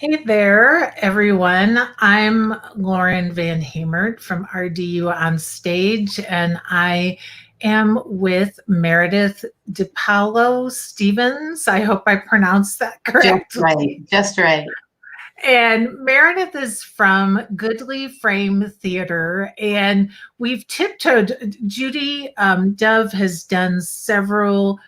Hey there, everyone. I'm Lauren Van Hamert from RDU on Stage, and I am with Meredith DiPaolo Stevens. I hope I pronounced that correctly. Just right. And Meredith is from Goodly Frame Theater, and we've tiptoed. Judy Dove has done several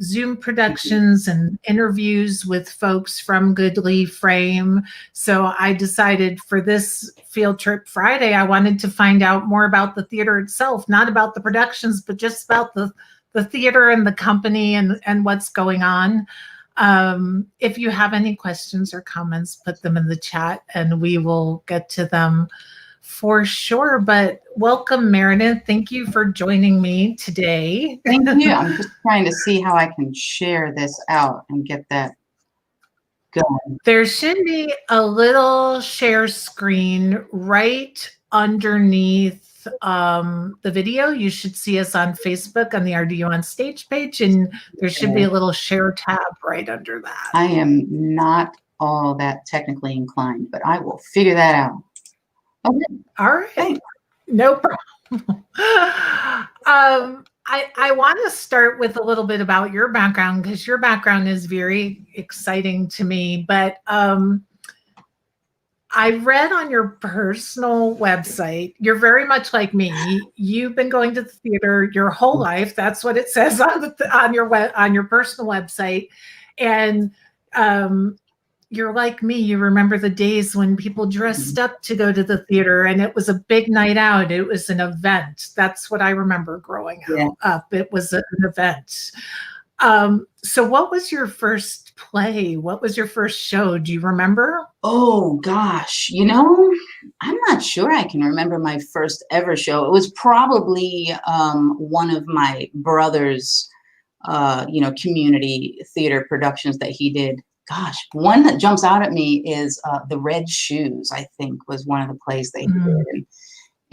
Zoom productions and interviews with folks from Goodly Frame. So I decided for this Field Trip Friday, I wanted to find out more about the theater itself, not about the productions, but just about the theater and the company and what's going on. If you have any questions or comments, put them in the chat and we will get to them for sure. But welcome, Meredith. Thank you for joining me today. Thank you. I'm just trying to see how I can share this out and get that going. There should be a little share screen right underneath the video. You should see us on Facebook on the RDU on Stage page, and there should be a little share tab right under that. I am not all that technically inclined, but I will figure that out. Okay. All right. Thanks. No problem. I want to start with a little bit about your background, because your background is very exciting to me. But I read on your personal website, you're very much like me. You've been going to the theater your whole life. That's what it says on your personal website. And you're like me. You remember the days when people dressed up to go to the theater, and it was a big night out. It was an event. That's what I remember growing up. It was an event. So what was your first play? What was your first show? Do you remember? Oh gosh, I'm not sure I can remember my first ever show. It was probably one of my brother's community theater productions that he did. Gosh, one that jumps out at me is The Red Shoes, I think, was one of the plays they did.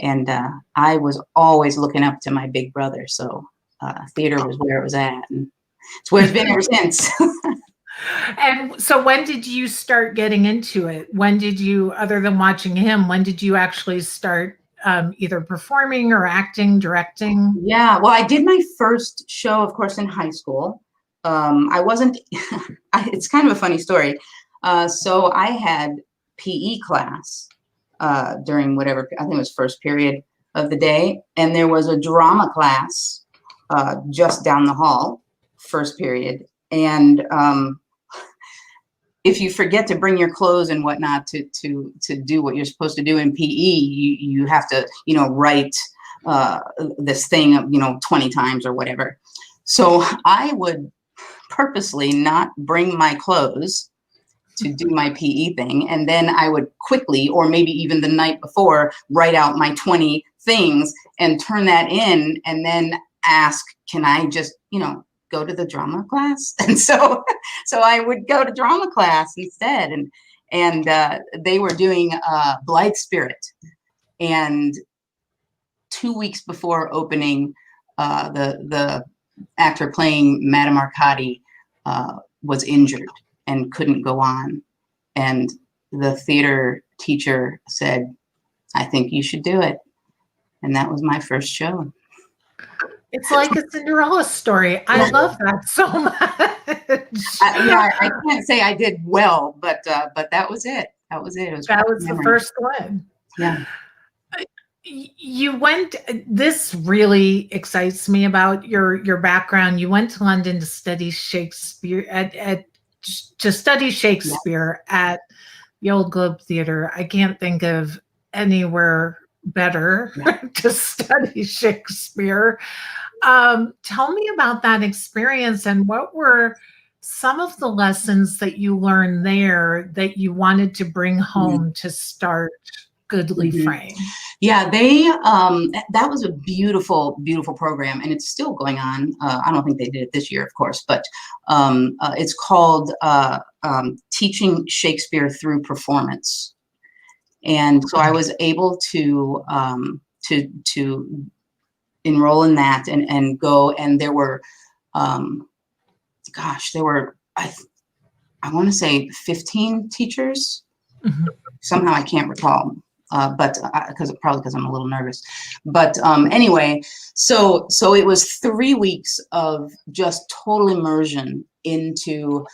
And I was always looking up to my big brother. So theater was where it was at. And it's where it's been ever since. And so when did you start getting into it? When did you, other than watching him, when did you actually start either performing or acting, directing? Yeah, well, I did my first show, of course, in high school. I wasn't, it's kind of a funny story. So I had PE class during whatever, I think it was first period of the day. And there was a drama class just down the hall, first period. And if you forget to bring your clothes and whatnot to do what you're supposed to do in PE, you have to, write this thing, 20 times or whatever. So I would purposely not bring my clothes to do my PE thing. And then I would quickly, or maybe even the night before, write out my 20 things and turn that in and then ask, can I just, go to the drama class? And so I would go to drama class instead. And they were doing Blithe Spirit. And 2 weeks before opening, the actor playing Madame Arcadi was injured and couldn't go on. And the theater teacher said, I think you should do it. And that was my first show. It's like a Cinderella story. I love that so much. I can't say I did well, but that was it. That was it. That was the first one. Yeah. You went, this really excites me about your background. You went to London to study Shakespeare at the Old Globe Theater. I can't think of anywhere better to study Shakespeare. Tell me about that experience, and what were some of the lessons that you learned there that you wanted to bring home to start Goodly Frame? Yeah, that was a beautiful, beautiful program, and it's still going on. I don't think they did it this year, of course, but it's called Teaching Shakespeare Through Performance. And so I was able to enroll in that and go, and there were, I want to say 15 teachers. Mhm. Somehow I can't recall, but probably because I'm a little nervous. But anyway, so it was 3 weeks of just total immersion into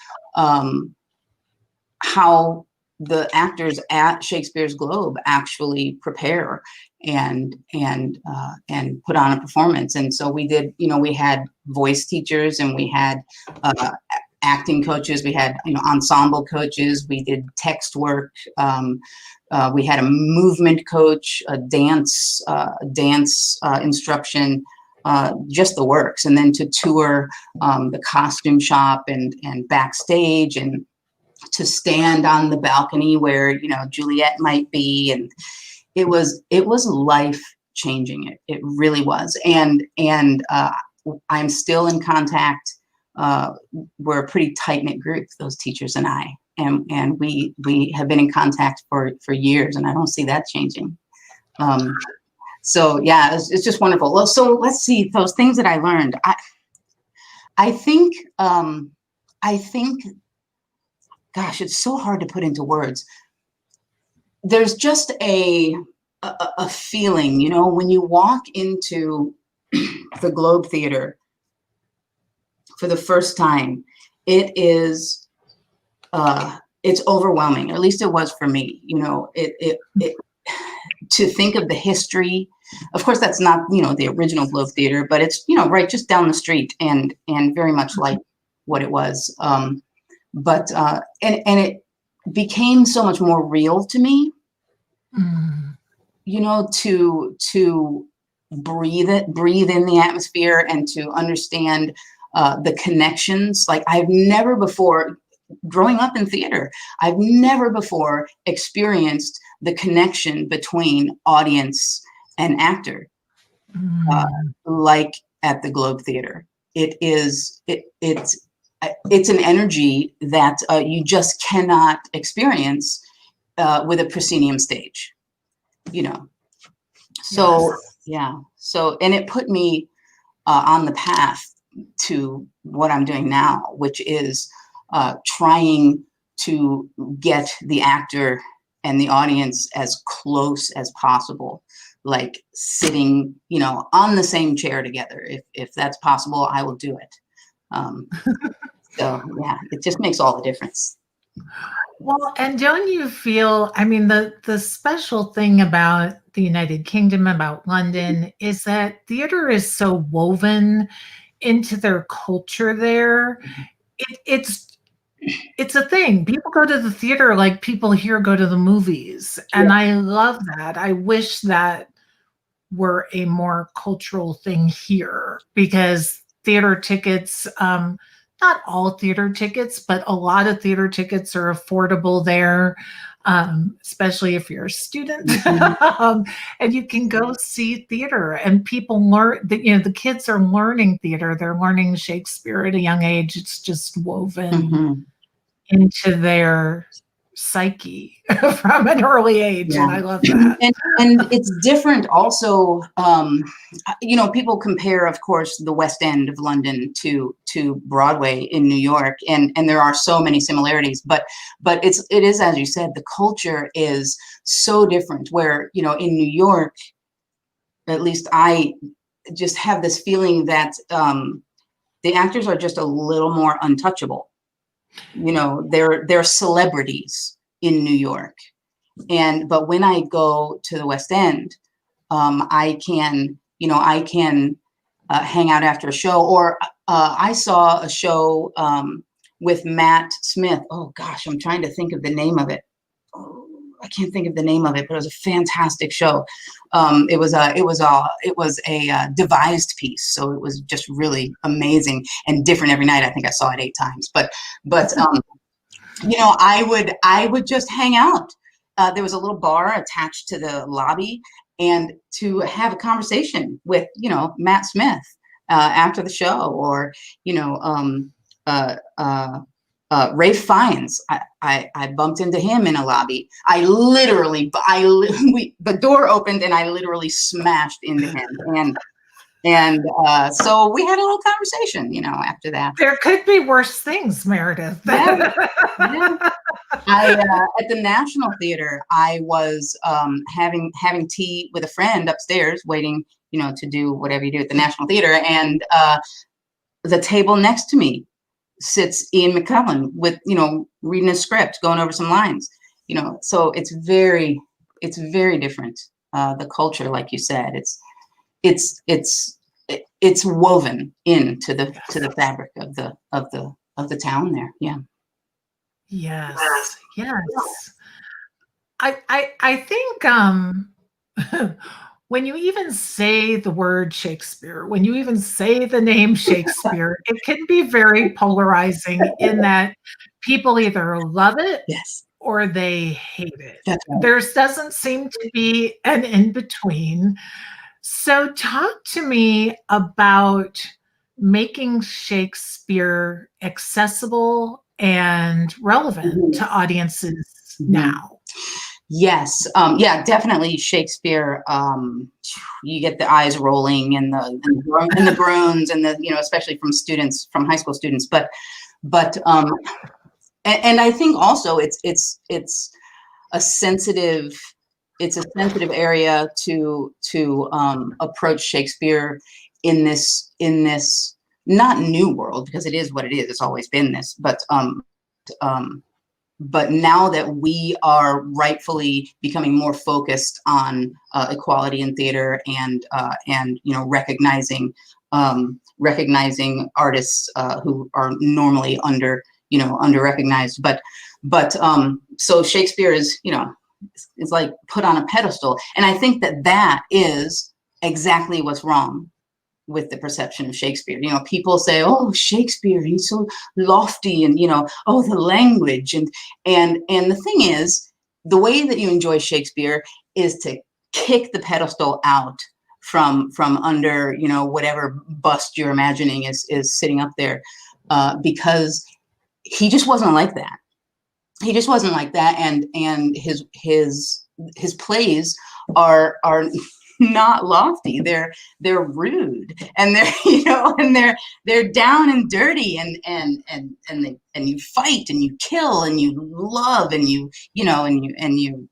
how the actors at Shakespeare's Globe actually prepare and put on a performance. And so we did, we had voice teachers, and we had acting coaches, we had ensemble coaches, we did text work, we had a movement coach, a dance instruction, just the works, and then to tour the costume shop and backstage, and to stand on the balcony where Juliet might be, and it was life changing. It really was. And I'm still in contact. We're a pretty tight-knit group, those teachers and I, and we have been in contact for years, and I don't see that changing. So yeah, it's just wonderful. Well, so let's see those things that I learned. I think gosh, it's so hard to put into words. There's just a feeling, when you walk into the Globe Theater for the first time, it's overwhelming. Or at least it was for me. To think of the history. Of course, that's not the original Globe Theater, but it's right just down the street, and very much like what it was. But it became so much more real to me, to breathe in the atmosphere, and to understand the connections. Like I've never before, growing up in theater, I've never before experienced the connection between audience and actor, like at the Globe Theater. It's an energy that you just cannot experience with a proscenium stage, So yes. Yeah. So, and it put me on the path to what I'm doing now, which is trying to get the actor and the audience as close as possible, like sitting, on the same chair together. If that's possible, I will do it. So yeah, it just makes all the difference. Well, and don't you feel, the special thing about the United Kingdom, about London, is that theater is so woven into their culture there. It's a thing. People go to the theater like people here go to the movies. And I love that. I wish that were a more cultural thing here, because theater tickets, not all theater tickets, but a lot of theater tickets are affordable there, especially if you're a student. And you can go see theater, and people learn that, the kids are learning theater. They're learning Shakespeare at a young age. It's just woven into their psyche from an early age. Yeah. And I love that. And it's different also. People compare, of course, the West End of London to Broadway in New York, and there are so many similarities, but it is, as you said, the culture is so different, where, in New York, at least I just have this feeling that the actors are just a little more untouchable. They're celebrities in New York. But when I go to the West End, I can hang out after a show, or I saw a show with Matt Smith. Oh gosh, I'm trying to think of the name of it. I can't think of the name of it, but it was a fantastic show. It was a devised piece, so it was just really amazing and different every night. I think I saw it 8 times, but I would just hang out. There was a little bar attached to the lobby, and to have a conversation with Matt Smith after the show, or Rafe Fiennes. I bumped into him in a lobby. The door opened and I literally smashed into him. And so we had a little conversation, you know, after that. There could be worse things, Meredith. Yeah, yeah. At the National Theater, I was having tea with a friend upstairs, waiting, you know, to do whatever you do at the National Theater, and the table next to me sits Ian McKellen with, you know, reading a script, going over some lines, you know. So it's very different. The culture, like you said, it's woven into the fabric of the town there. Yeah. Yes. Yes. I think when you even say the word Shakespeare, when you even say the name Shakespeare, it can be very polarizing in that people either love it Yes. or they hate it. That's right. There doesn't seem to be an in between. So talk to me about making Shakespeare accessible and relevant to audiences now. Yes. Yeah, definitely Shakespeare. You get the eyes rolling and the groans and the, you know, especially from students, from high school students. But and I think also it's a sensitive area to approach Shakespeare in this not new world, because it is what it is. It's always been this, but now that we are rightfully becoming more focused on equality in theater and you know, recognizing artists who are normally under recognized, but so Shakespeare is, you know, is like put on a pedestal, and I think that is exactly what's wrong with the perception of Shakespeare. You know, people say, "Oh, Shakespeare, he's so lofty," and, you know, "Oh, the language," and the thing is, the way that you enjoy Shakespeare is to kick the pedestal out from under, you know, whatever bust you're imagining is sitting up there, because he just wasn't like that. He just wasn't like that, and his plays are not lofty. They're rude, and they're, you know, and they're down and dirty, and you fight and you kill and you love and you know, and you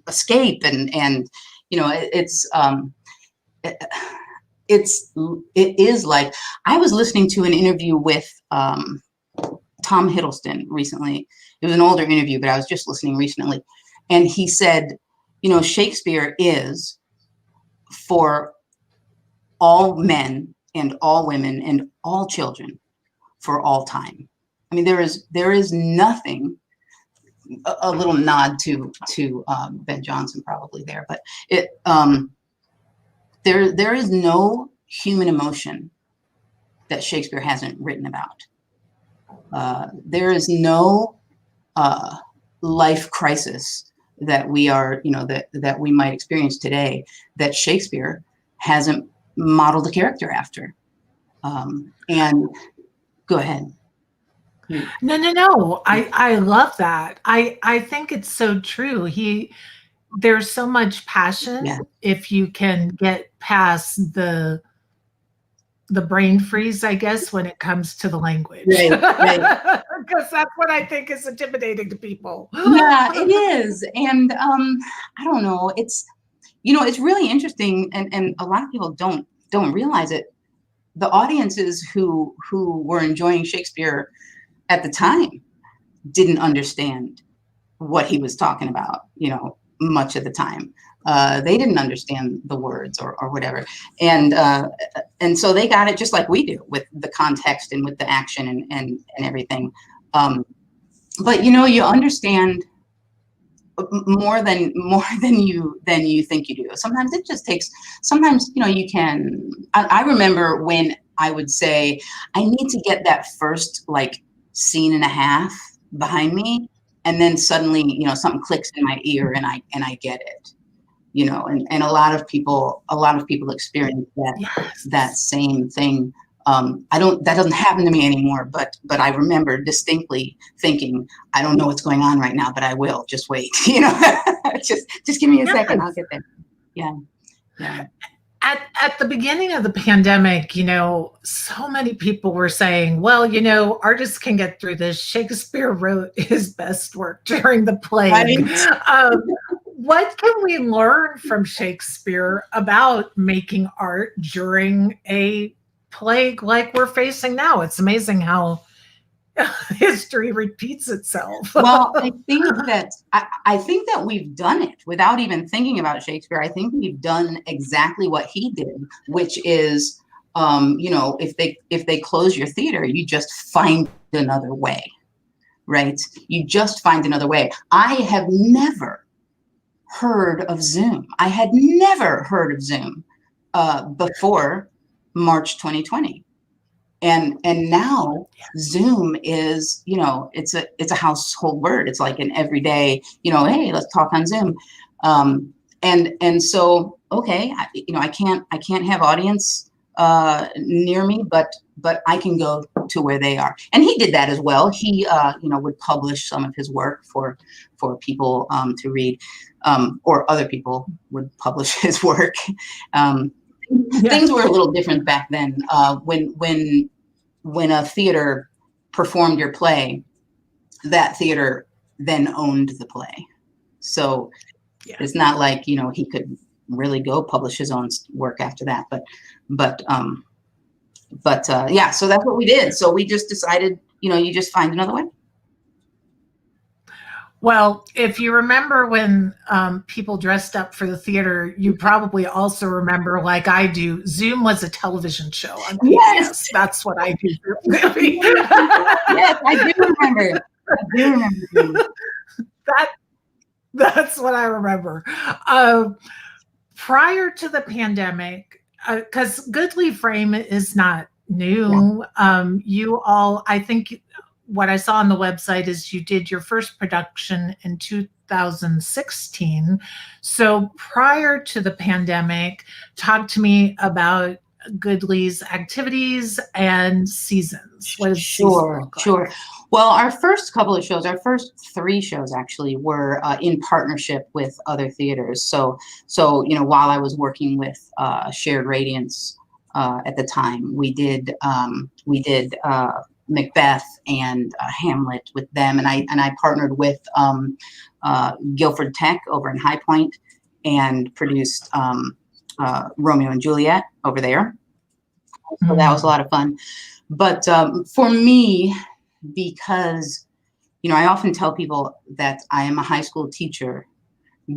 escape, and you know, it is like, I was listening to an interview with Tom Hiddleston recently. It was an older interview, but I was just listening recently, and he said, you know, Shakespeare is for all men and all women and all children for all time. I mean, there is nothing. A little nod to Ben Jonson probably there, but there is no human emotion that Shakespeare hasn't written about. There is no life crisis that we are, you know, that we might experience today that Shakespeare hasn't modeled a character after. And go ahead. No. I love that. I think it's so true. There's so much passion, Yeah. if you can get past the brain freeze, I guess, when it comes to the language. Right. Because that's what I think is intimidating to people. Yeah, it is. And I don't know, it's, you know, it's really interesting, and a lot of people don't realize it. The audiences who were enjoying Shakespeare at the time didn't understand what he was talking about, you know, much of the time. They didn't understand the words or whatever. And so they got it just like we do, with the context and with the action and everything. But, you know, you understand more than you think you do. Sometimes it just takes, sometimes, you know, you can, I remember when I would say, I need to get that first like scene and a half behind me, and then suddenly, you know, something clicks in my ear and I get it, you know, and a lot of people experience that. Yes. That same thing. That doesn't happen to me anymore, but I remember distinctly thinking, I don't know what's going on right now, but I will. Just wait, you know. just give me a second, I'll get there. Yeah. At the beginning of the pandemic, so many people were saying, well, artists can get through this. Shakespeare wrote his best work during the plague. Right. What can we learn from Shakespeare about making art during a plague like we're facing now? It's amazing how history repeats itself. Well, I think that we've done it without even thinking about Shakespeare. I think we've done exactly what he did, which is, if they close your theater, you just find another way, right? You just find another way. I have never heard of Zoom. I had never heard of Zoom before March 2020. And now Zoom is, it's a household word. It's like an everyday, hey, let's talk on Zoom. And so, okay, I can't have audience near me, but I can go to where they are. And he did that as well. He, would publish some of his work for people to read, or other people would publish his work. Things were a little different back then. When a theater performed your play, that theater then owned the play. So it's not like, he could really go publish his own work after that. But so that's what we did. So we just decided, you just find another way. Well, if you remember when people dressed up for the theater, you probably also remember, like I do, Zoom was a television show on PBS. Yes. That's what I do. Yes, I do remember. That's what I remember. Prior to the pandemic, because Goodly Frame is not new. You all, I think, what I saw on the website is you did your first production in 2016. So prior to the pandemic, talk to me about Goodly's activities and seasons. What is Sure. Well, our first couple of shows, our first 3 shows actually, were in partnership with other theaters. So while I was working with Shared Radiance at the time, we did Macbeth and Hamlet with them, and I partnered with Guilford Tech over in High Point and produced Romeo and Juliet over there. So that was a lot of fun. But for me, because I often tell people that I am a high school teacher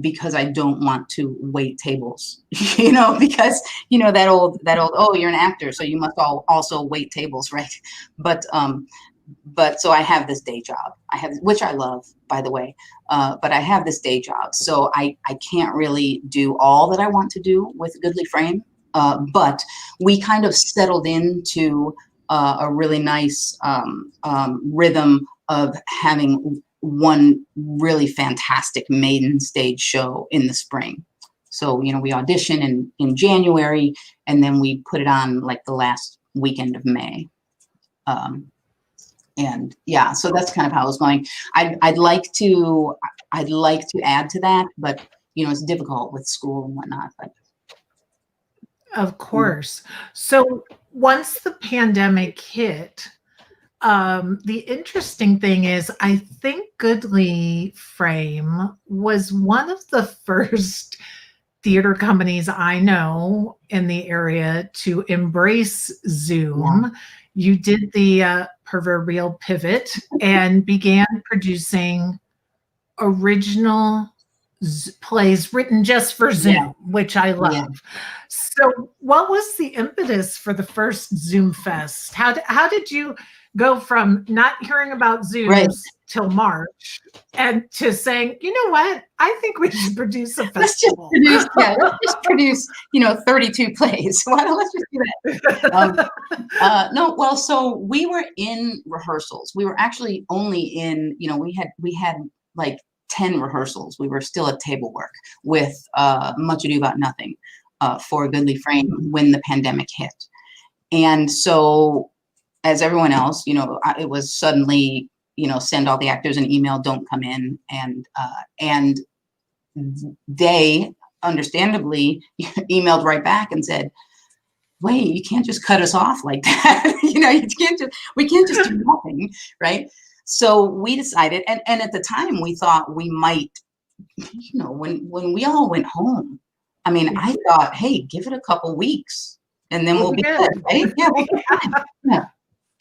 because I don't want to wait tables, because that old, oh, you're an actor, so you must also wait tables, right? But so I have this day job, which I love, by the way, but I have this day job, so I can't really do all that I want to do with Goodly Frame, but we kind of settled into a really nice rhythm of having one really fantastic maiden stage show in the spring. So, we audition in January, and then we put it on like the last weekend of May. And yeah, so that's kind of how it's going. I'd like to add to that, but it's difficult with school and whatnot. But of course. So once the pandemic hit, the interesting thing is, I think Goodly Frame was one of the first theater companies I know in the area to embrace Zoom. You did the proverbial pivot and began producing original plays written just for Zoom, which I love. So what was the impetus for the first Zoom Fest? How did you go from not hearing about Zooms till March and to saying, you know what, I think we should produce a festival? Let's just produce 32 plays. Why don't let's just do that? No, well, so we were in rehearsals. We were actually only in, we had like 10 rehearsals. We were still at table work with Much Ado About Nothing for Goodly Frame when the pandemic hit. And so, as everyone else, it was suddenly, send all the actors an email, don't come in. And they, understandably emailed right back and said, wait, you can't just cut us off like that. You know, we can't just do nothing, right? So we decided, and at the time we thought we might, you know, when we all went home, I mean, I thought, hey, give it a couple weeks and then we'll be good, right? Yeah, we'll be fine. Yeah.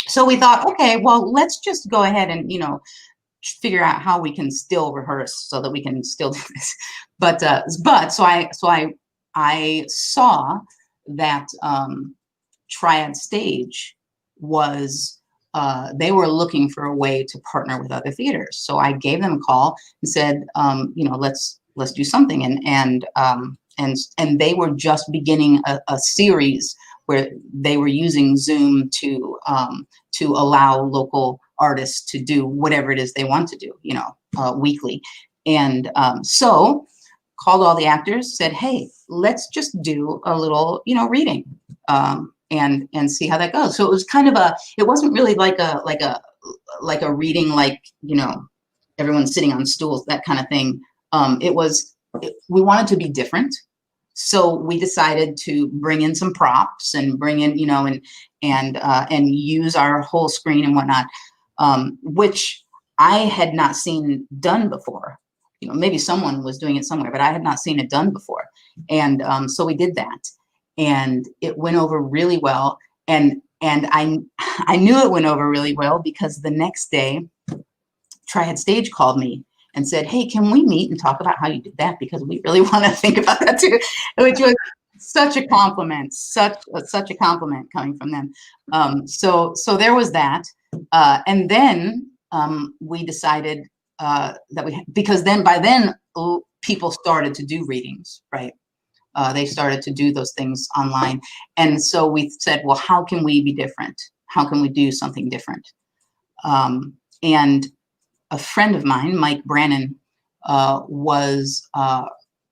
So we thought, okay, well, let's just go ahead and, you know, figure out how we can still rehearse so that we can still do this. But so I saw that Triad Stage was, they were looking for a way to partner with other theaters. So I gave them a call and said, you know, let's do something. And they were just beginning a series where they were using Zoom to allow local artists to do whatever it is they want to do, you know, weekly. And so called all the actors, said, hey, let's just do a little, you know, reading and see how that goes. So it was kind of it wasn't really like a reading, like, you know, everyone's sitting on stools, that kind of thing. We wanted to be different. So we decided to bring in some props and bring in, you know, and use our whole screen and whatnot, which I had not seen done before. You know, maybe someone was doing it somewhere, but I had not seen it done before. And so we did that, and it went over really well. And I knew it went over really well because the next day, Triad Stage called me and said, hey, can we meet and talk about how you did that? Because we really want to think about that too, which was such a compliment, such a compliment coming from them. So there was that. And then we decided because by then people started to do readings, right? They started to do those things online. And so we said, well, how can we be different? How can we do something different? And a friend of mine, Mike Brannon, was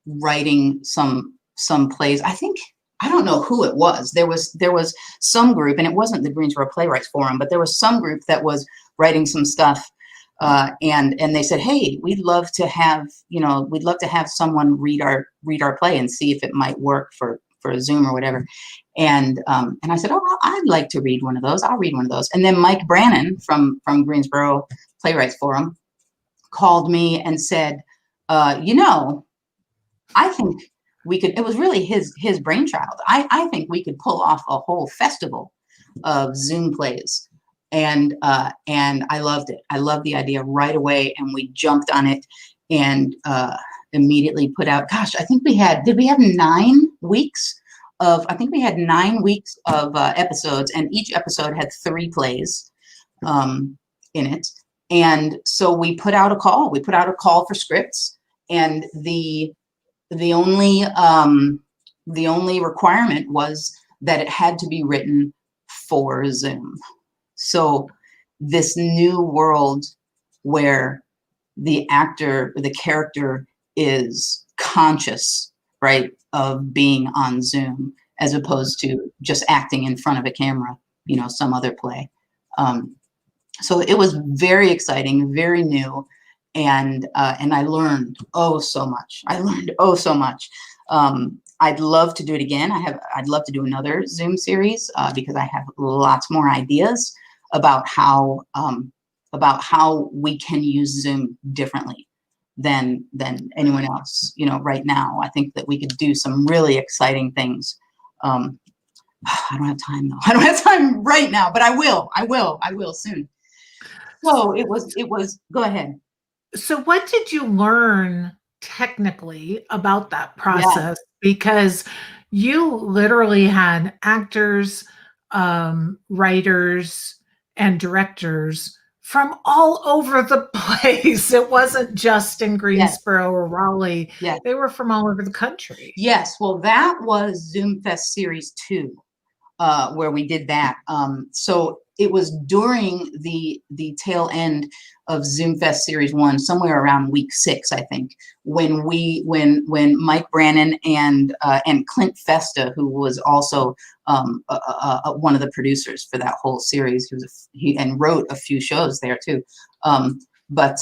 writing some plays. I don't know who it was. There was some group, and it wasn't the Greensboro Playwrights Forum, but there was some group that was writing some stuff. And they said, hey, we'd love to have someone read our play and see if it might work for a Zoom or whatever. And I said, oh, I'd like to read one of those. I'll read one of those. And then Mike Brannon from Greensboro Playwrights Forum called me and said, you know, I think we could, it was really his brainchild. I think we could pull off a whole festival of Zoom plays. And I loved it. I loved the idea right away. And we jumped on it and immediately put out, gosh, I think did we have 9 weeks of, episodes, and each episode had 3 plays in it. And so we put out a call. We put out a call for scripts, and the only requirement was that it had to be written for Zoom. So this new world where the character is conscious, right, of being on Zoom, as opposed to just acting in front of a camera, you know, some other play. So it was very exciting, very new, and I learned so much. I'd love to do it again. I'd love to do another Zoom series because I have lots more ideas about how we can use Zoom differently than anyone else. You know, right now, I think that we could do some really exciting things. I don't have time though. I don't have time right now, but I will soon. So it was, go ahead. So what did you learn technically about that process? Yeah. Because you literally had actors, writers, and directors from all over the place. It wasn't just in Greensboro or Raleigh. Yeah. They were from all over the country. Yes. Well, that was Zoom Fest Series 2, where we did that. So it was during the tail end of Zoom Fest Series 1, somewhere around week 6, I think, when Mike Brannon and Clint Festa, who was also one of the producers for that whole series, he wrote a few shows there too. but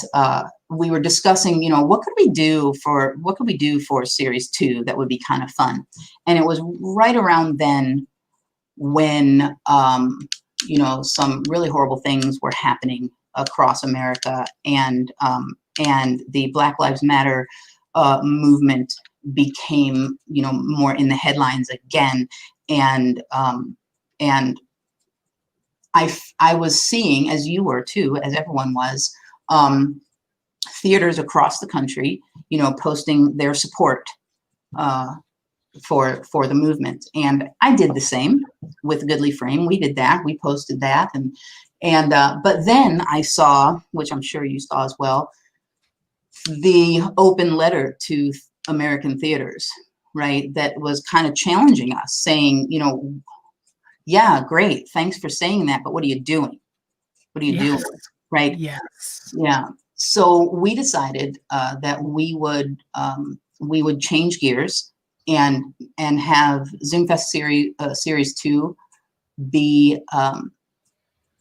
we were discussing, what could we do for series 2 that would be kind of fun. And it was right around then when, some really horrible things were happening across America, and the Black Lives Matter movement became, more in the headlines again. And I was seeing, as you were too, as everyone was, theaters across the country, posting their support for the movement. And I did the same with Goodly Frame. We did that. We posted that. But then I saw, which I'm sure you saw as well, the open letter to American theaters, right? That was kind of challenging us, saying, yeah, great, thanks for saying that, but what are you doing? What are you doing? Right? Yes. Yeah. So we decided that we would change gears and have Zoomfest series 2 be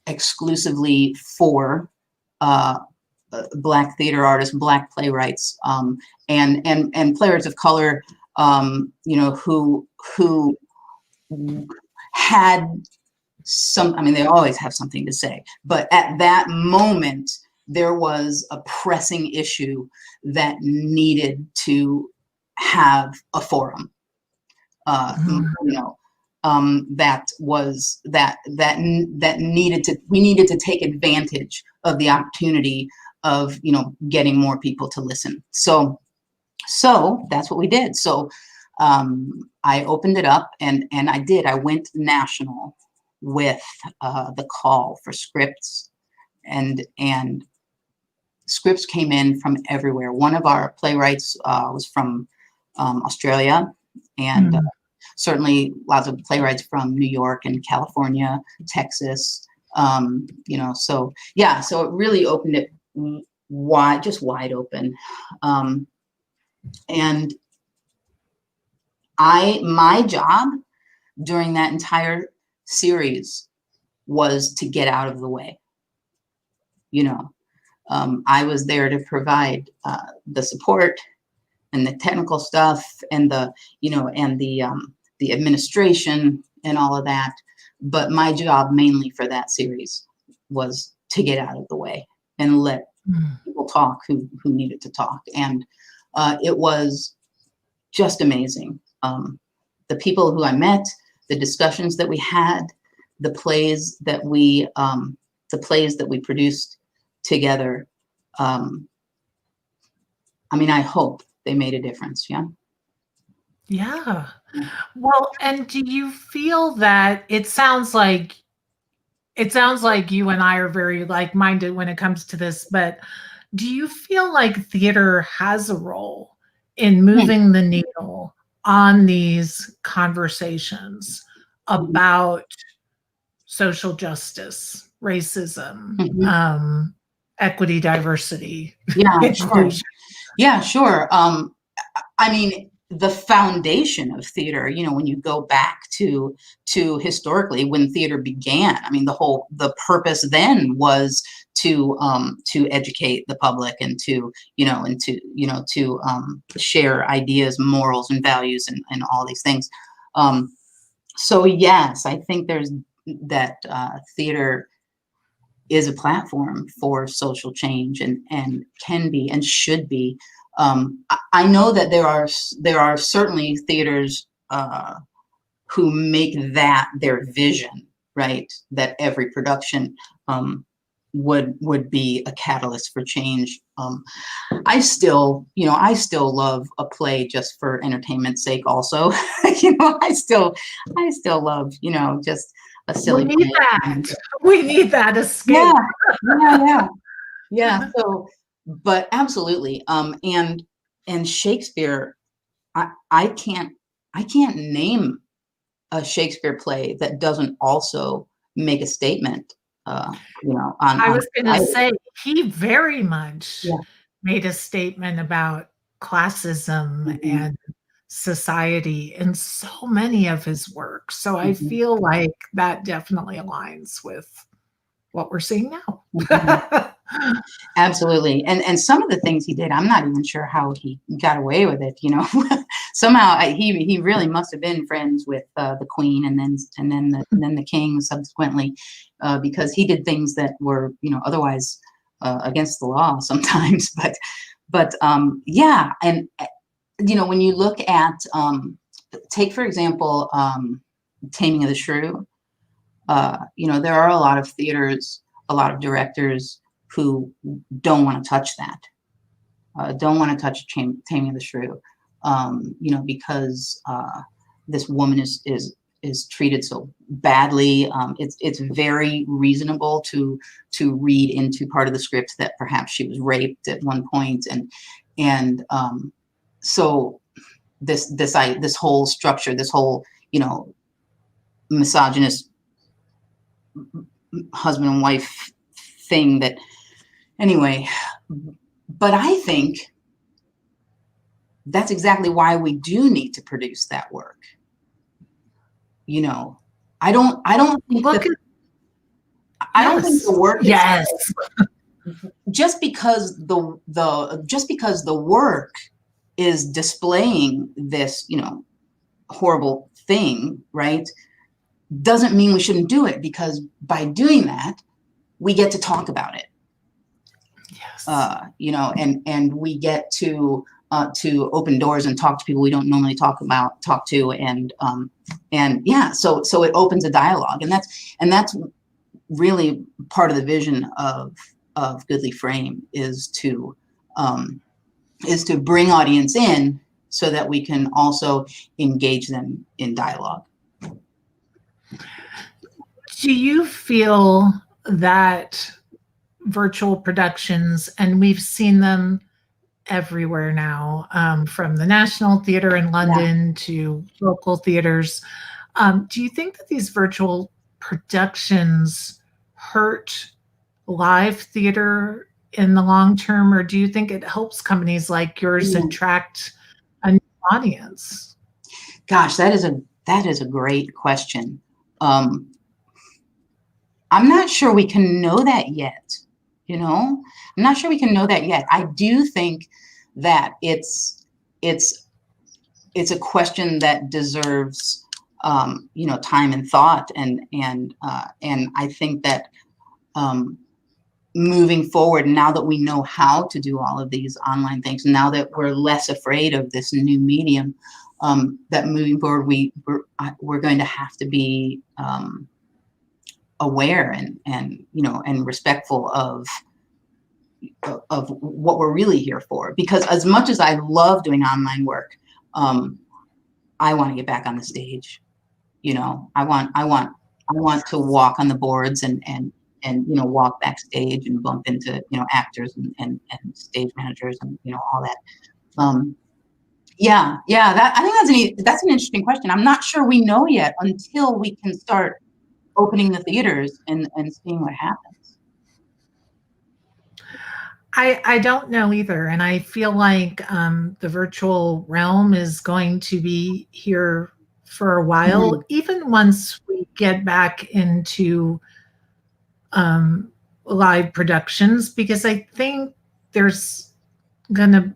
exclusively for Black theater artists, Black playwrights, and playwrights of color, who had some, they always have something to say, but at that moment, there was a pressing issue that needed to have a forum, we needed to take advantage of the opportunity of, getting more people to listen. So that's what we did. So I opened it up, and I went national with the call for scripts, and scripts came in from everywhere. One of our playwrights was from Australia, and certainly lots of playwrights from New York and California, Texas. So it really opened it wide open. And my job during that entire series was to get out of the way. I was there to provide the support and the technical stuff, and the administration and all of that. But my job mainly for that series was to get out of the way and let people talk who needed to talk. And it was just amazing. The people who I met, the discussions that we had, the plays that we produced together. I hope they made a difference. Yeah. Yeah. Well, and do you feel that it sounds like you and I are very like-minded when it comes to this, but do you feel like theater has a role in moving the needle on these conversations about social justice, racism, equity, diversity? Yeah, sure. Yeah, sure. The foundation of theater, when you go back to historically when theater began, the purpose then was to educate the public and to share ideas, morals, and values, and all these things. So yes, I think there's that theater is a platform for social change, and can be and should be. I know that there are certainly theaters who make that their vision, right? That every production would be a catalyst for change. I still love a play just for entertainment's sake. Also, I still love, just a silly. We need that. We need that escape. Yeah. So, but absolutely. And Shakespeare, I can't name a Shakespeare play that doesn't also make a statement. I was going to say, he very much made a statement about classism and society in so many of his works. So I feel like that definitely aligns with what we're seeing now. Absolutely. And some of the things he did, I'm not even sure how he got away with it, you know. Somehow he really must have been friends with the queen and then the king subsequently, because he did things that were, you know, otherwise against the law sometimes. But yeah, and you know, when you look at take for example Taming of the Shrew, you know, there are a lot of theaters, a lot of directors who don't want to touch that, don't want to touch Taming of the Shrew, you know, because this woman is treated so badly. It's very reasonable to read into part of the script that perhaps she was raped at one point, and so this whole structure, this whole, you know, misogynist husband and wife thing that anyway, but I think that's exactly why we do need to produce that work. You know, I don't think Look that, at, I don't think the work is, yes. just because the work is displaying this, you know, horrible thing, right, doesn't mean we shouldn't do it, because by doing that, we get to talk about it. Yes. You know, and we get to open doors and talk to people we don't normally talk to, and yeah, so it opens a dialogue, and that's really part of the vision of Goodly Frame, is to bring audience in so that we can also engage them in dialogue. Do you feel that virtual productions, and we've seen them everywhere now, from the National Theatre in London to local theaters, do you think that these virtual productions hurt live theater in the long term, or do you think it helps companies like yours attract a new audience? Gosh, that is a great question. I'm not sure we can know that yet. You know, I'm not sure we can know that yet. I do think that it's a question that deserves, you know, time and thought, and I think that moving forward, now that we know how to do all of these online things, now that we're less afraid of this new medium, that moving forward we're going to have to be aware and you know, and respectful of what we're really here for. Because as much as I love doing online work, I want to get back on the stage. You know, I want to walk on the boards and you know, walk backstage and bump into, you know, actors and stage managers and, you know, all that. Yeah, that, I think that's an interesting question. I'm not sure we know yet until we can start opening the theaters and seeing what happens. I don't know either, and I feel like the virtual realm is going to be here for a while, even once we get back into live productions, because I think there's gonna,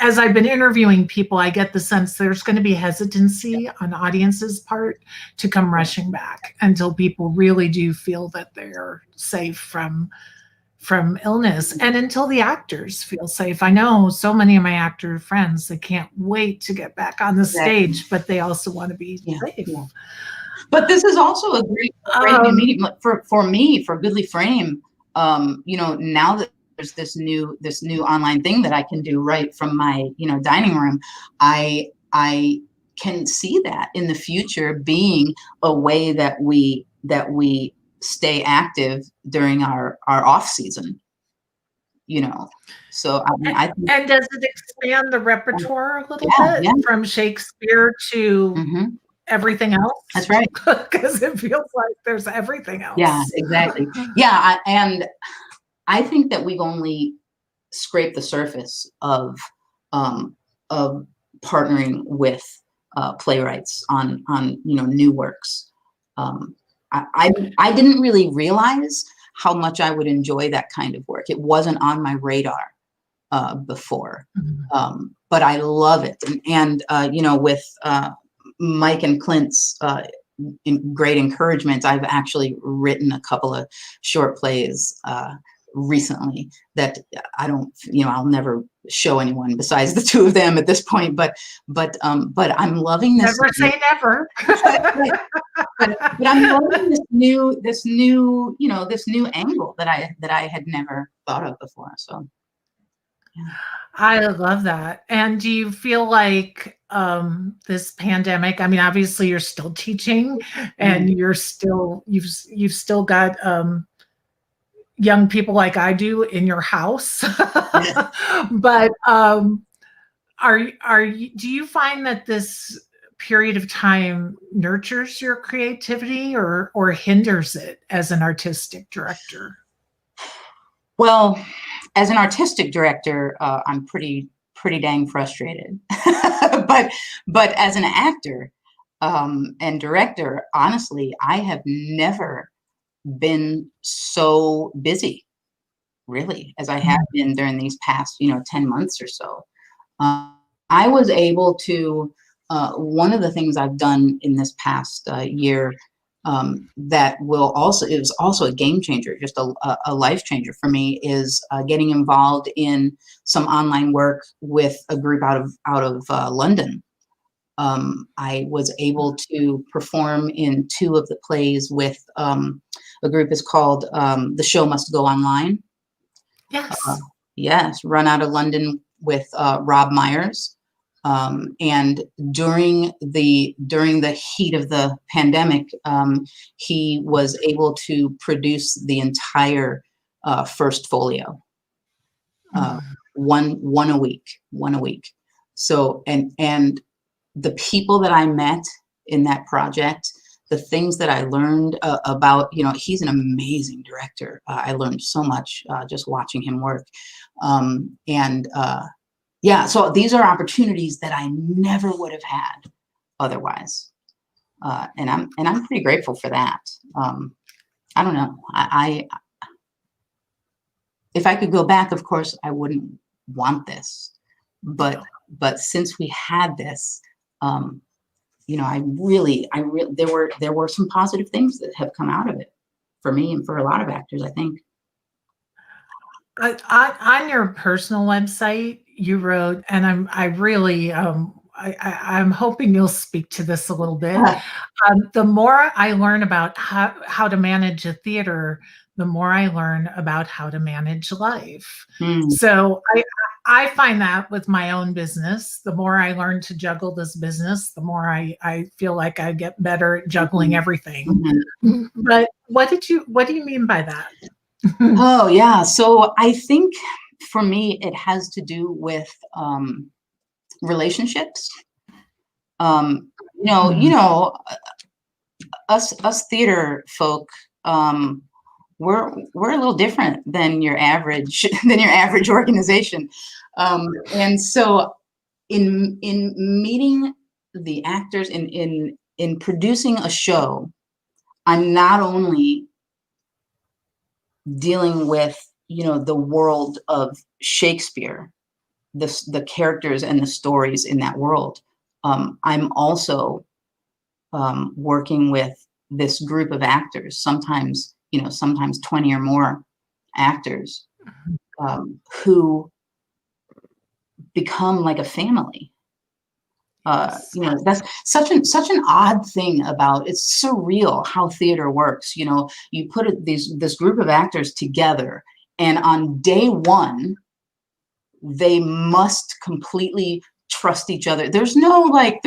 as I've been interviewing people, I get the sense there's going to be hesitancy on audience's part to come rushing back until people really do feel that they're safe from illness, and until the actors feel safe. I know so many of my actor friends that can't wait to get back on the stage, but they also want to be safe. Yeah. But this is also a great new medium for me, for Goodly Frame. You know, now that there's this new online thing that I can do right from my, you know, dining room, I can see that in the future being a way that we stay active during our off season, you know. So I mean, I think, and does it expand the repertoire a little bit from Shakespeare to everything else? That's right. Because it feels like there's everything else. Yeah, exactly. Yeah, and I think that we've only scraped the surface of partnering with playwrights on you know, new works. I didn't really realize how much I would enjoy that kind of work. It wasn't on my radar before, but I love it. And you know, with Mike and Clint's great encouragement, I've actually written a couple of short plays recently that I don't, you know, I'll never show anyone besides the two of them at this point. But I'm loving this. Never say never. but I'm loving this new, you know, this new angle that I had never thought of before. So. Yeah. I love that. And do you feel like this pandemic, I mean, obviously you're still teaching and you've still got young people like I do in your house. But do you find that this period of time nurtures your creativity or hinders it as an artistic director? Well, as an artistic director, I'm pretty dang frustrated. but as an actor and director, honestly, I have never been so busy, really, as I have been during these past, you know, 10 months or so. I was able to, one of the things I've done in this past year that it was also a game changer, just a life changer for me, is getting involved in some online work with a group out of London. I was able to perform in 2 of the plays with a group is called The Show Must Go Online. Yes. Yes, run out of London with Rob Myers. And during the heat of the pandemic, he was able to produce the entire first folio, one a week. So, and the people that I met in that project, the things that I learned about, you know, he's an amazing director. I learned so much just watching him work. Yeah, so these are opportunities that I never would have had otherwise, and I'm pretty grateful for that. I don't know. If I could go back, of course, I wouldn't want this, but since we had this, you know, there were some positive things that have come out of it for me and for a lot of actors, I think. On your personal website, you wrote, and I'm hoping you'll speak to this a little bit. The more I learn about how to manage a theater, the more I learn about how to manage life. So I find that with my own business, the more I learn to juggle this business, the more I feel like I get better at juggling everything. But what do you mean by that? Oh, yeah. So I think for me, it has to do with relationships. You know, us theater folk, we're a little different than your average organization. And so in meeting the actors, in producing a show, I'm not only dealing with, you know, the world of Shakespeare, the characters and the stories in that world. I'm also working with this group of actors, sometimes 20 or more actors, who become like a family. You know, that's such an odd thing about, it's surreal how theater works. You know, you put this group of actors together, and on day one, they must completely trust each other. There's no like,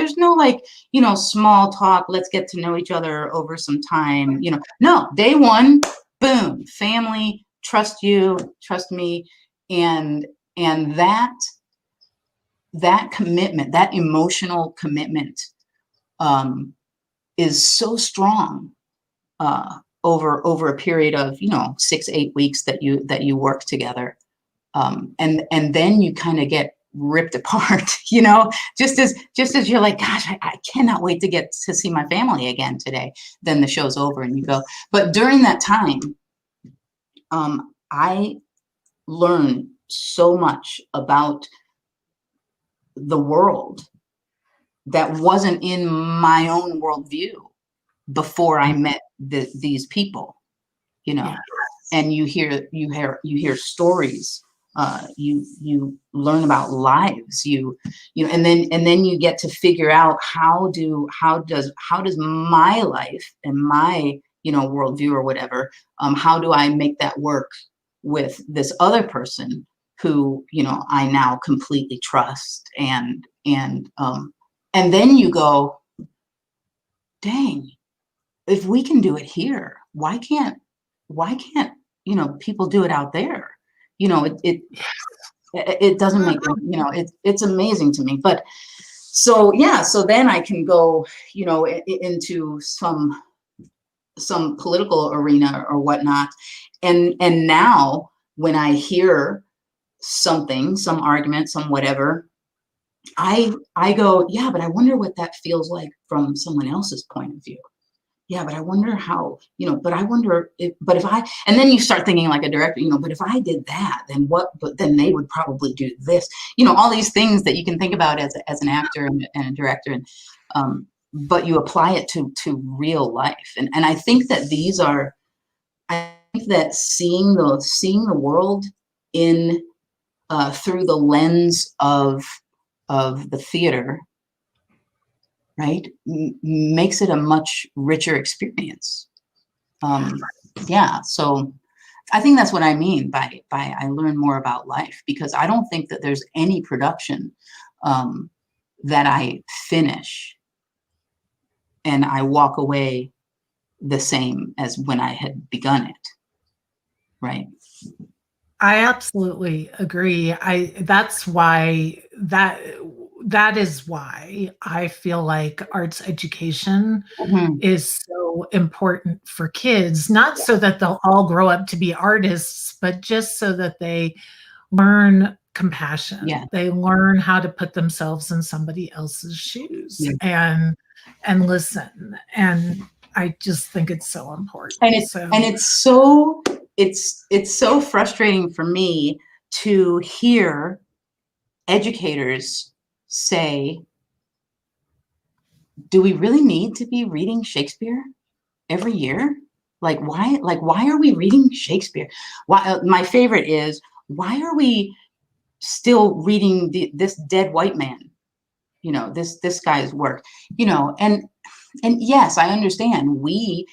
you know, small talk, let's get to know each other over some time. You know, no, day one, boom, family, trust you, trust me, and that commitment, that emotional commitment, is so strong over a period of, you know, 6-8 weeks that you work together, and then you kind of get ripped apart, you know, just as you're like, gosh, I cannot wait to get to see my family again today. Then the show's over and you go. But during that time, I learned so much about the world that wasn't in my own worldview before I met these people, you know. Yes. And you hear stories, you learn about lives, you know, and then you get to figure out how does my life and my, you know, worldview or whatever, how do I make that work with this other person who, you know, I now completely trust, and then you go, dang, if we can do it here, why can't you know, people do it out there? You know, it doesn't make, you know, it's amazing to me. But so yeah, so then I can go, you know, into some political arena or whatnot, and now when I hear something, some argument, some whatever, I go, yeah, but I wonder what that feels like from someone else's point of view. Yeah, but I wonder how, you know, but I wonder if I, and then you start thinking like a director, you know, but if I did that, then what, but then they would probably do this, you know, all these things that you can think about as an actor and a director, and but you apply it to real life. And I think that I think that seeing the world in, through the lens of the theater, right, makes it a much richer experience. Yeah, so I think that's what I mean by I learn more about life, because I don't think that there's any production that I finish and I walk away the same as when I had begun it, right? I absolutely agree. That's why that is why I feel like arts education Mhm. is so important for kids, not so that they'll all grow up to be artists, but just so that they learn compassion. Yeah, They learn how to put themselves in somebody else's shoes yeah. and listen. And I just think it's so And important. it So and it's so it's so frustrating for me to hear educators say, do we really need to be reading Shakespeare every year? Why are we reading Shakespeare? Why, my favorite is, why are we still reading this dead white man? You know, this guy's work, you know, and yes, I understand we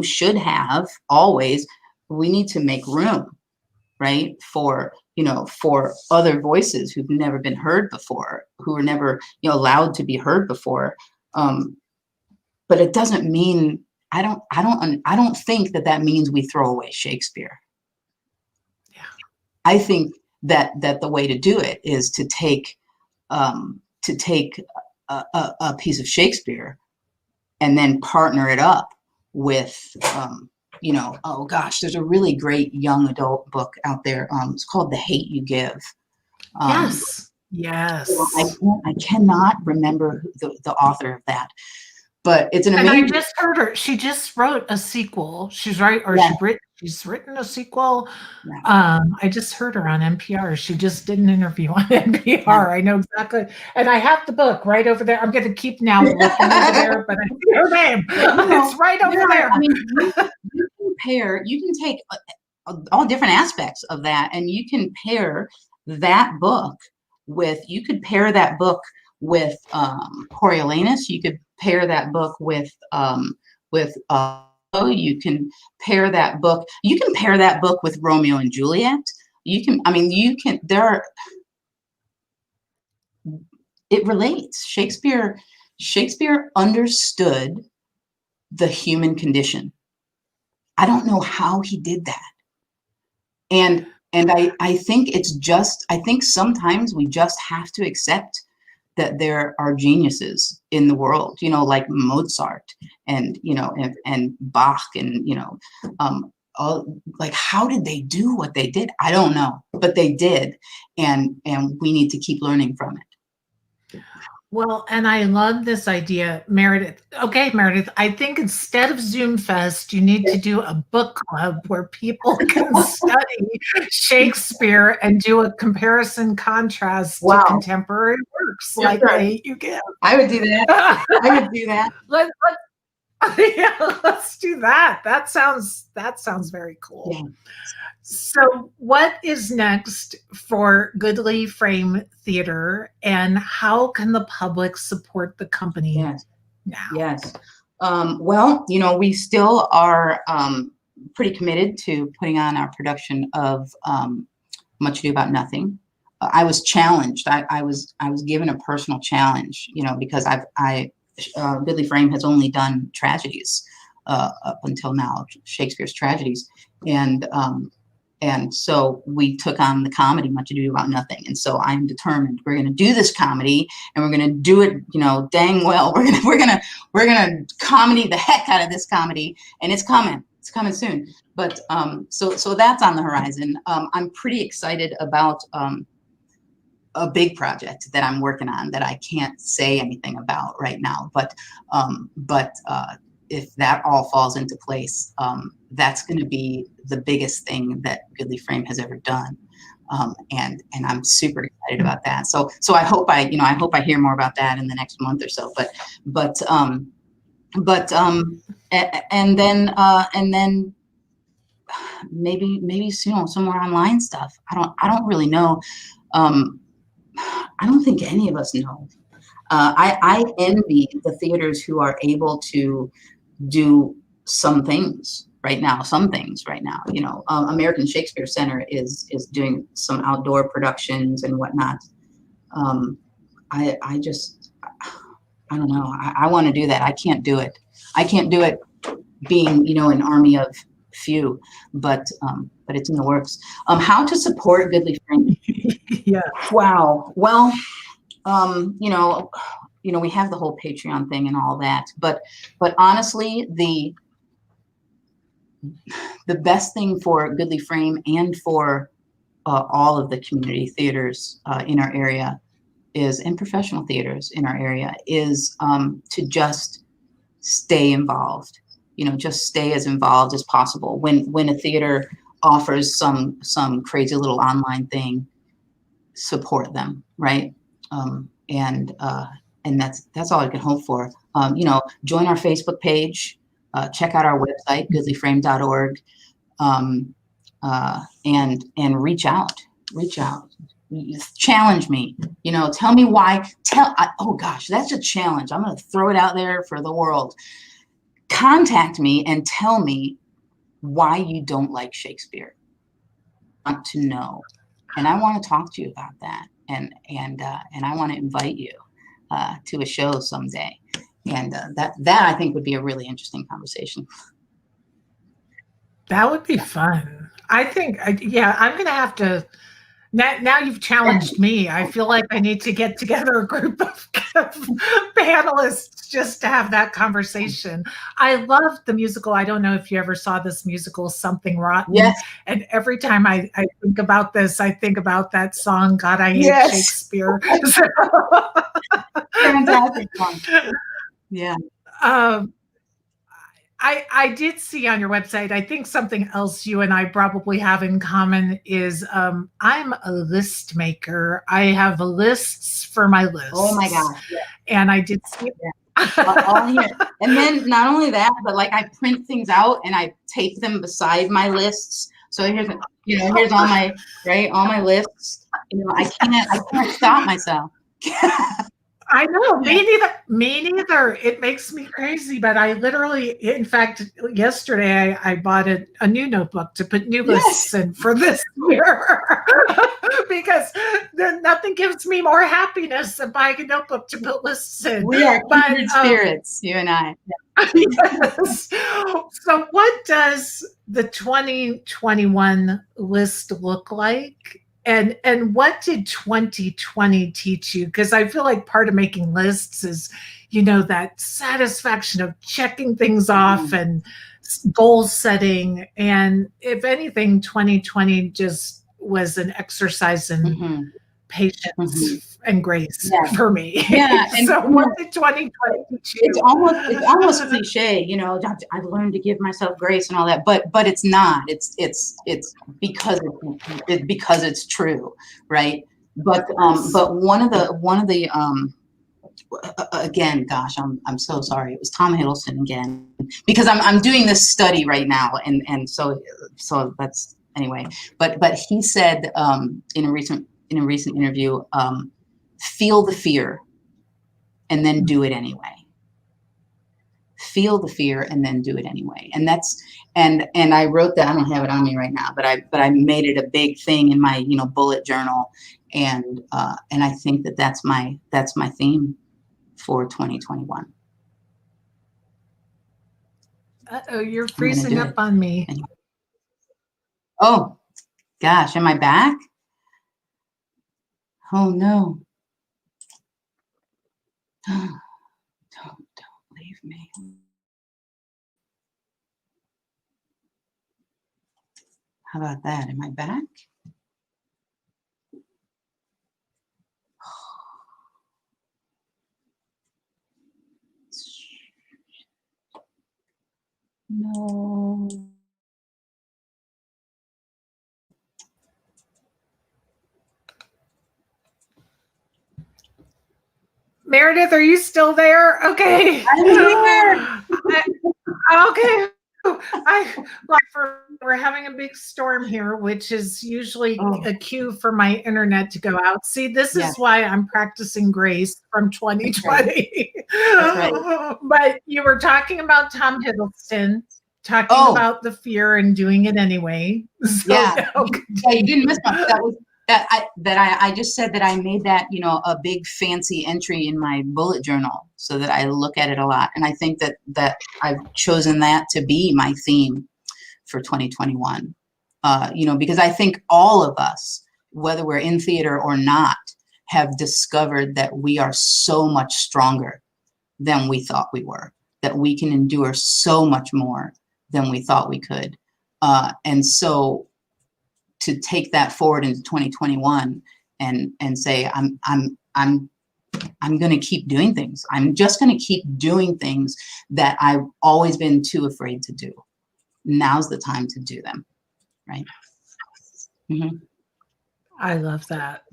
should have always, we need to make room, right, for, you know, for other voices who've never been heard before, who were never, you know, allowed to be heard before. But it doesn't mean, I don't think that means we throw away Shakespeare. yeah. I think that the way to do it is to take a piece of Shakespeare and then partner it up with, you know, oh gosh, there's a really great young adult book out there. It's called The Hate You Give. Yes. I Yes. cannot remember the author of that, but it's an And I amazing. just heard her. She just wrote a sequel. Yeah, She's written a sequel. yeah, I just heard her on NPR. She just did an interview on yeah. NPR. I know exactly. And I have the book right over there. I'm going to keep now looking over there, but I see her name. But, you know, It's right over there are, there. I mean, you can take all different aspects of that, and you can pair that book with, you could pair that book with Coriolanus. You could pair that book with you can pair that book. You can pair that book with Romeo and Juliet. You can, I mean, you can. There are, it relates. Shakespeare understood the human condition. I don't know how he did that. And I think it's just, I think sometimes we just have to accept that there are geniuses in the world, you know, like Mozart and, you know, and Bach, and, you know, all, like, how did they do what they did? I don't know, but they did. And we need to keep learning from it. Well, and I love this idea, Meredith. Okay, Meredith, I think instead of Zoom Fest, you need to do a book club where people can study Shakespeare and do a comparison contrast to Wow. contemporary works Yes, like sir. they you give. I would do that. I would do that. Let, yeah, let's do that. That sounds very cool. Yeah. So, what is next for Goodly Frame Theater, and how can the public support the company Yes. now? Yes. Well, we still are pretty committed to putting on our production of Much Ado About Nothing. I was challenged. I was given a personal challenge, because Goodly Frame has only done tragedies up until now, Shakespeare's tragedies, and so we took on the comedy Much Ado About Nothing. And so I'm determined we're going to do this comedy, and we're going to do it, dang well. We're going to comedy the heck out of this comedy, and it's coming soon. But so that's on the horizon. I'm pretty excited about a big project that I'm working on that I can't say anything about right now. But if that all falls into place, that's going to be the biggest thing that Goodly Frame has ever done, and I'm super excited about that. So I hope I hear more about that in the next month or so. And then maybe soon some more online stuff. I don't really know. I don't think any of us know. I envy the theaters who are able to do some things right now. American Shakespeare Center is doing some outdoor productions and whatnot. I don't know. I want to do that. I can't do it being, an army of few, but it's in the works. How to support Goodly Frame? Yeah. Wow. Well, we have the whole Patreon thing and all that, but honestly, the best thing for Goodly Frame and for all of the community theaters in our area and professional theaters in our area is to just stay involved. Just stay as involved as possible. When a theater offers some crazy little online thing, support them, right? And that's all I can hope for. Join our Facebook page, check out our website, goodlyframe.org, and reach out. Challenge me, tell me why. Oh gosh, that's a challenge. I'm going to throw it out there for the world. Contact me and tell me why you don't like Shakespeare. I want to know, and I want to talk to you about that. And I want to invite you to a show someday, and that I think would be a really interesting conversation. That would be fun. I think, yeah, I'm going to have to. Now you've challenged me. I feel like I need to get together a group of panelists just to have that conversation. I love the musical. I don't know if you ever saw this musical, Something Rotten. Yes. And every time I think about this, I think about that song, God, I Hate Shakespeare. Fantastic song. Yeah. I did see on your website, I think something else you and I probably have in common is I'm a list maker. I have lists for my lists. Oh my gosh. Yeah. And I did see all here. And then not only that, but like I print things out and I tape them beside my lists. So here's all my lists. I can't stop myself. I know, me neither. It makes me crazy, but I literally, in fact, yesterday I bought a new notebook to put new lists in for this year because nothing gives me more happiness than buying a notebook to put lists in. We are kindred spirits, you and I. Yes. So what does the 2021 list look like? And what did 2020 teach you? Because I feel like part of making lists is, that satisfaction of checking things off and goal setting. And if anything, 2020 just was an exercise in patience and grace Yeah. for me. Yeah, and So you know, what did 2022? it's almost cliche, you know. I've learned to give myself grace and all that, but it's not. It's because it's true, right? But one of the again, gosh, I'm so sorry. It was Tom Hiddleston again, because I'm doing this study right now, and so that's anyway. But he said in a recent interview, feel the fear and then do it anyway. Feel the fear and then do it anyway. And that's and I wrote that. I don't have it on me right now, but I made it a big thing in my bullet journal, and I think that's my theme for 2021. Uh-oh, you're freezing up on me. Anyway. Oh gosh, am I back? Oh no. Don't leave me. How about that? Am I back? No. Meredith, are you still there? Okay. I'm here. Okay. We're having a big storm here, which is usually a cue for my internet to go out. See, this is why I'm practicing grace from 2020. That's right. But you were talking about Tom Hiddleston, talking about the fear and doing it anyway. So, yeah, you didn't miss much. I just said that I made that, a big fancy entry in my bullet journal so that I look at it a lot. And I think that I've chosen that to be my theme for 2021. Because I think all of us, whether we're in theater or not, have discovered that we are so much stronger than we thought we were, that we can endure so much more than we thought we could. And so to take that forward into 2021 and say, I'm going to keep doing things. I'm just going to keep doing things that I've always been too afraid to do. Now's the time to do them, right? Mm-hmm. I love that.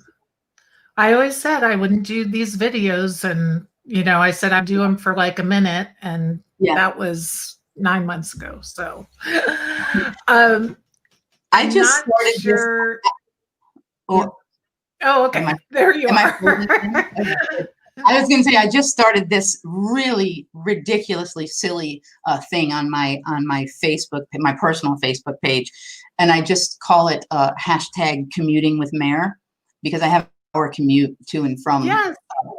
I always said I wouldn't do these videos, and I said I'd do them for like a minute, and that was 9 months ago. So I just started sure. This. Okay. There you are. I was going to say, I just started this really ridiculously silly thing on my Facebook, my personal Facebook page, and I just call it hashtag commuting with Mayor, because I have an hour commute to and from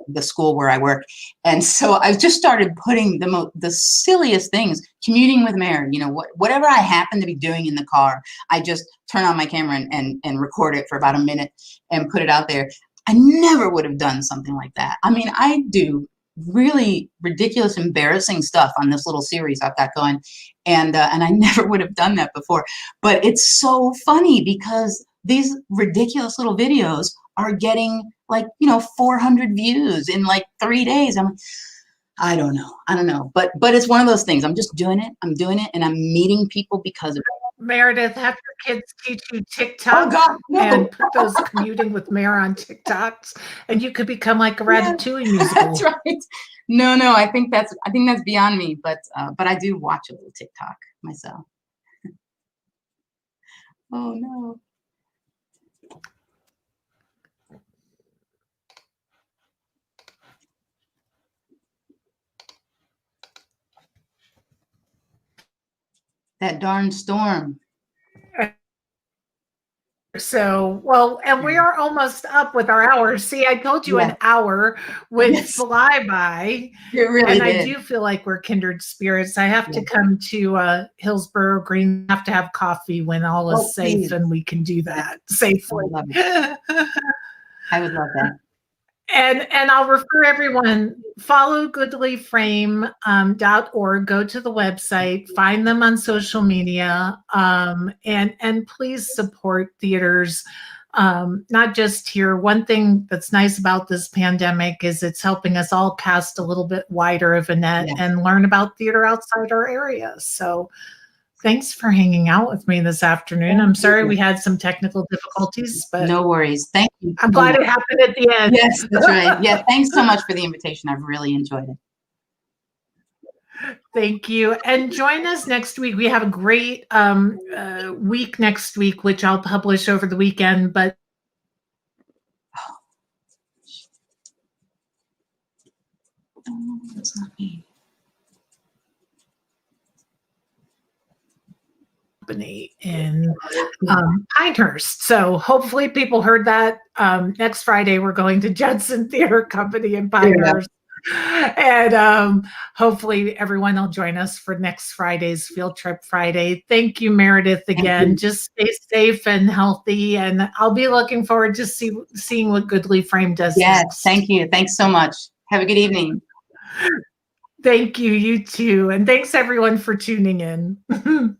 the school where I work, and so I've just started putting the silliest things, commuting with Mayor. Whatever I happen to be doing in the car, I just turn on my camera and record it for about a minute and put it out there. I never would have done something like that. I mean, I do really ridiculous, embarrassing stuff on this little series I've got going, and I never would have done that before. But it's so funny because these ridiculous little videos are getting 400 views in 3 days. I don't know, but it's one of those things. I'm just doing it. I'm doing it, and I'm meeting people because of it. Meredith, have your kids teach you TikTok? Oh God, no. And put those commuting with Mayor on TikToks, and you could become like a Ratatouille musical. That's right. No, I think that's beyond me. But I do watch a little TikTok myself. Oh no. That darn storm. So, well, and we are almost up with our hour. See, I told you an hour would fly by. It really and did. I do feel like we're kindred spirits. I have to come to Hillsboro Green, have to have coffee when all is safe, and we can do that safely. I would love that. And I'll refer everyone, follow goodlyframe.org, go to the website, find them on social media, and please support theaters not just here. One thing that's nice about this pandemic is it's helping us all cast a little bit wider of a net and learn about theater outside our area. So thanks for hanging out with me this afternoon. I'm sorry we had some technical difficulties, but no worries. Thank you. I'm glad it happened at the end. Yes, that's right. Yeah, thanks so much for the invitation. I've really enjoyed it. Thank you. And join us next week. We have a great week next week, which I'll publish over the weekend. But oh, that's not me. In Pinehurst. So hopefully people heard that. Next Friday, we're going to Judson Theater Company in Pinehurst. And hopefully everyone will join us for next Friday's Field Trip Friday. Thank you, Meredith, again. Just stay safe and healthy. And I'll be looking forward to seeing what Goodly Frame does next. Thank you. Thanks so much. Have a good evening. Thank you. You too. And thanks everyone for tuning in.